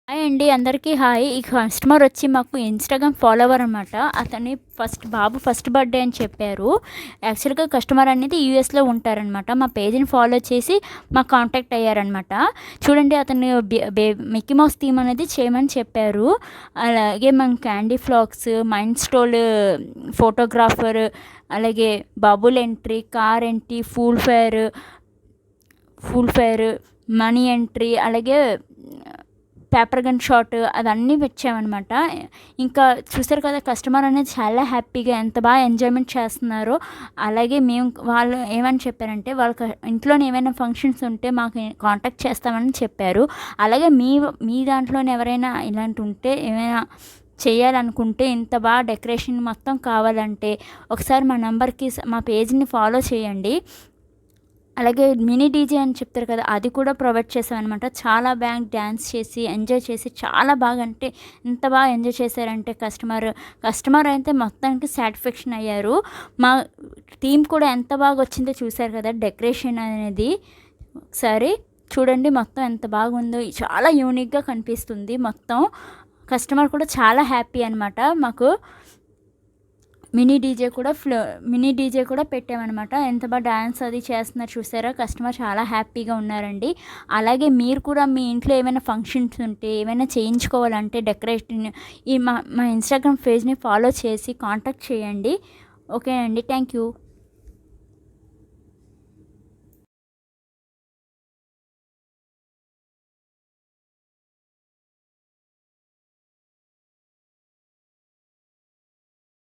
Hi అండి. అందరికీ hi. ఈ కస్టమర్ వచ్చి మాకు ఇన్‌స్టాగ్రామ్ ఫాలోవర్ అనమాట. అతని ఫస్ట్ బర్త్‌డే అని చెప్పారు. యాక్చువల్‌గా కస్టమర్ అనేది యూఎస్‌లో ఉంటారనమాట. మా పేజ్‌ని ఫాలో చేసి మాకు కాంటాక్ట్ అయ్యారనమాట. చూడండి, అతను మిక్కీ మౌస్ థీమ్ అనేది చేయమని చెప్పారు. అలాగే మనం candy floss, mind stall photographer, అలాగే bubble entry, car entry, fool fire, money entry, అలాగే పేపర్ గన్ షాట్ అదన్నీ పెట్టామన్నమాట. ఇంకా చూసారు కదా, కస్టమర్ అనేది చాలా హ్యాపీగా ఎంత బాగా ఎంజాయ్మెంట్ చేస్తున్నారో. అలాగే వాళ్ళు ఏమని చెప్పారంటే, వాళ్ళ ఇంట్లోనే ఏమైనా ఫంక్షన్స్ ఉంటే మాకు కాంటాక్ట్ చేస్తామని చెప్పారు. అలాగే మీ దాంట్లోనే ఎవరైనా ఇలాంటి ఉంటే, ఏమైనా చేయాలనుకుంటే, ఇంత బాగా డెకరేషన్ మొత్తం కావాలంటే ఒకసారి మా పేజ్ని ఫాలో చేయండి. అలాగే మినీ డీజే అని చెప్తారు కదా, అది కూడా ప్రొవైడ్ చేసామన్నమాట. చాలా డ్యాన్స్ చేసి ఎంజాయ్ చేసి చాలా బాగా, అంటే ఎంత బాగా ఎంజాయ్ చేశారంటే కస్టమర్ అయితే మొత్తానికి సాటిస్ఫాక్షన్ అయ్యారు. మా టీం కూడా ఎంత బాగా వచ్చిందో చూశారు కదా, డెకరేషన్ అనేది ఒకసారి చూడండి మొత్తం ఎంత బాగుందో. చాలా యూనిక్గా కనిపిస్తుంది మొత్తం. కస్టమర్ కూడా చాలా హ్యాపీ అనమాట. మాకు మినీ డీజే కూడా పెట్టామన్నమాట. ఎంత బాగా డాన్స్ అది చేస్తున్నారు చూసారా, కస్టమర్ చాలా హ్యాపీగా ఉన్నారండి. అలాగే మీరు కూడా మీ ఇంట్లో ఏమైనా ఫంక్షన్స్ ఉంటే, ఏమైనా చేయించుకోవాలంటే డెకరేషన్ మా ఇన్‌స్టాగ్రామ్ పేజ్ని ఫాలో చేసి కాంటాక్ట్ చేయండి. ఓకే అండి, థ్యాంక్ యూ.